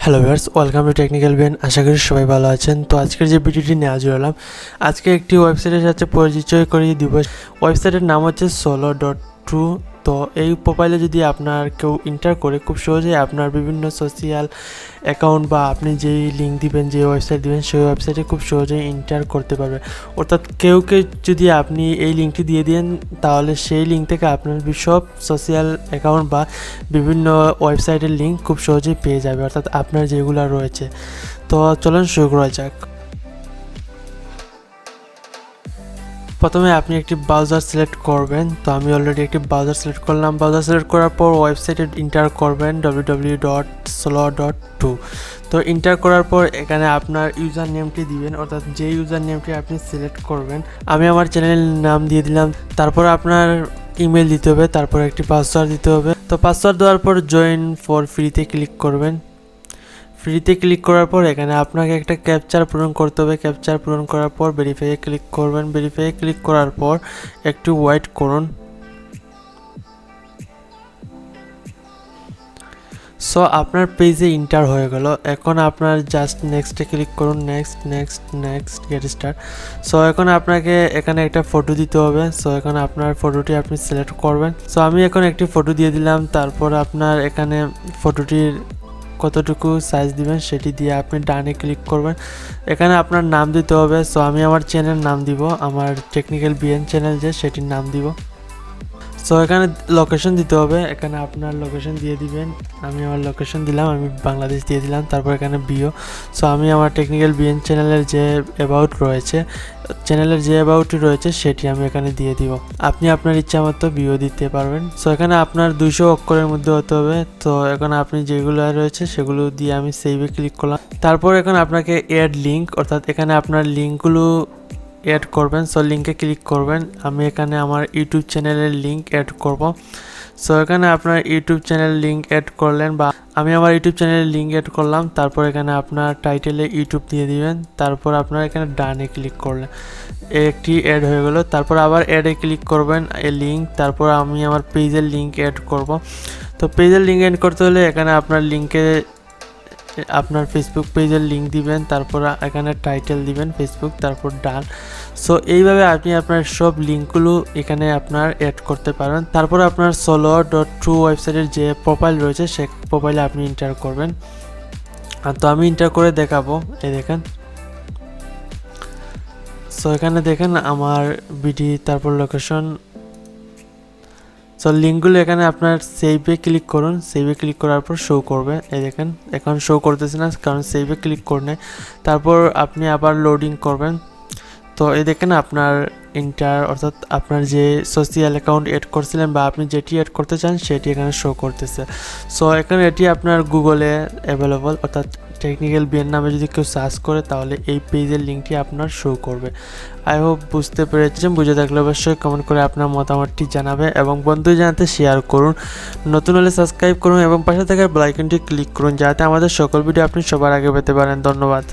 Hello viewers, welcome to technical বিয়ান। আশা করি সবাই ভালো আছেন। তো আজকের যে ভিডিওটি নিয়ে হাজির হলাম, আজকে একটি ওয়েবসাইটের সাথে পরিচয় করিয়ে দিব। ওয়েবসাইটের নাম হচ্ছে solo.to। তো এই প্রোফাইলে যদি আপনার কেউ এন্টার করে, খুব সহজেই আপনার বিভিন্ন সোশ্যাল অ্যাকাউন্ট বা আপনি যেই লিঙ্ক দিবেন, যে ওয়েবসাইট দিবেন, সেই ওয়েবসাইটে খুব সহজেই এন্টার করতে পারবে। অর্থাৎ কেউ যদি আপনি এই লিঙ্কটি দিয়ে দেন, তাহলে সেই লিঙ্ক থেকে আপনার সব সোশ্যাল অ্যাকাউন্ট বা বিভিন্ন ওয়েবসাইটের লিঙ্ক খুব সহজেই পেয়ে যাবে, অর্থাৎ আপনার যেগুলো রয়েছে। তো চলুন শুরু করা যাক। প্রথমে আপনি একটি ব্রাউজার সিলেক্ট করবেন। তো আমি অলরেডি একটি ব্রাউজার সিলেক্ট করলাম। ব্রাউজার সিলেক্ট করার পর ওয়েবসাইটে এন্টার করবেন www.solo.to। তো এন্টার করার পর এখানে আপনার ইউজার নেমটি দিবেন, অর্থাৎ যে ইউজার নেমটি আপনি সিলেক্ট করবেন। আমি আমার চ্যানেলের নাম দিয়ে দিলাম। তারপর আপনার ইমেল দিতে হবে, তারপর একটি পাসওয়ার্ড দিতে হবে। তো পাসওয়ার্ড দেওয়ার পর জয়েন ফর ফ্রিতে ক্লিক করবেন। ফ্রিতে ক্লিক করার পর এখানে আপনাকে একটা ক্যাপচার পূরণ করতে হবে। ক্যাপচার পূরণ করার পর ভেরিফাইয়ে ক্লিক করবেন। ভেরিফাইয়ে ক্লিক করার পর একটু ওয়েট করুন। সো আপনার পেজে এন্টার হয়ে গেল। এখন আপনার জাস্ট নেক্সটে ক্লিক করুন। Next get start. সো এখন আপনাকে এখানে একটা ফটো দিতে হবে। সো এখন আপনার ফটোটি আপনি সিলেক্ট করবেন। সো আমি এখন একটি ফটো দিয়ে দিলাম। তারপর আপনার এখানে ফটোটির কতটুকু সাইজ দিবেন সেটি দিয়ে আপনি ডানে ক্লিক করবেন। এখানে আপনার নাম দিতে হবে। সো আমি আমার চ্যানেল নাম দিব, আমার টেকনিক্যাল বিএন চ্যানেল যে, সেটির নাম দিব। সো এখানে লোকেশন দিতে হবে। এখানে আপনার লোকেশন দিয়ে দিবেন। আমি আমার লোকেশন দিলাম, আমি বাংলাদেশ দিয়ে দিলাম। তারপর এখানে বিও। সো আমি আমার টেকনিক্যাল বিএন চ্যানেলের যে অ্যাবাউট রয়েছে, সেটি আমি এখানে দিয়ে দিব। আপনি আপনার ইচ্ছা মতো বিও দিতে পারবেন। সো এখানে আপনার 200 অক্ষরের মধ্যে হতে হবে। তো এখন আপনি যেগুলো রয়েছে সেগুলো দিয়ে আমি সেভে ক্লিক করলাম। তারপর এখন আপনাকে অ্যাড লিঙ্ক, অর্থাৎ এখানে আপনার লিঙ্কগুলো অ্যাড করবেন। সো লিঙ্কে ক্লিক করবেন। আমি এখানে আমার ইউটিউব চ্যানেলের লিঙ্ক অ্যাড করব। সো এখানে আপনার ইউটিউব চ্যানেল লিঙ্ক অ্যাড করলেন, বা আমি আমার ইউটিউব চ্যানেলের লিঙ্ক অ্যাড করলাম। তারপর এখানে আপনার টাইটেলে ইউটিউব দিয়ে দিবেন। তারপর আপনার এখানে ডানে ক্লিক করলেন, একটি অ্যাড হয়ে গেল। তারপর আবার অ্যাডে ক্লিক করবেন, এই লিঙ্ক। তারপর আমি আমার পেজের লিঙ্ক অ্যাড করব। তো পেজের লিঙ্ক অ্যাড করতে হলে এখানে আপনার লিঙ্কে আপনার ফেসবুক পেজের লিঙ্ক দিবেন। তারপর এখানে টাইটেল দিবেন ফেসবুক, তারপর ডান। সো এইভাবে আপনি আপনার সব লিঙ্কগুলো এখানে আপনার অ্যাড করতে পারেন। তারপর আপনার solo.to ওয়েবসাইটের যে প্রোফাইল রয়েছে, সে প্রোফাইলে আপনি এন্টার করবেন। আর তো আমি এন্টার করে দেখাবো। এই দেখেন। সো এখানে দেখেন আমার বিডি, তারপর লোকেশন। সো লিঙ্কগুলো এখানে আপনার সেভে ক্লিক করুন। সেভে ক্লিক করার পর শো করবে। এই দেখেন এখন শো করতেছে না, কারণ সেভে ক্লিক করলে। তারপর আপনি আবার লোডিং করবেন। তো এই দেখেন আপনার এন্টার, অর্থাৎ আপনার যে সোশ্যাল অ্যাকাউন্ট অ্যাড করছিলেন বা আপনি যেটি অ্যাড করতে চান সেটি এখানে শো করতেছে। সো এখানে এটি আপনার গুগলে অ্যাভেলেবল, অর্থাৎ টেকনিক্যাল বিএন নামে যদি কেউ সার্চ করে তাহলে এই পেজের লিঙ্কটি আপনার শো করবে। আই হোপ বুঝতে পেরেছেন। বুঝে থাকলে অবশ্যই কমেন্ট করে আপনার মতামতটি জানাবে এবং বন্ধু জানাতে শেয়ার করুন। নতুন হলে সাবস্ক্রাইব করুন এবং পাশে থাকা বেল আইকনটি ক্লিক করুন, যাতে আমাদের সকল ভিডিও আপনি সবার আগে পেতে পারেন। ধন্যবাদ।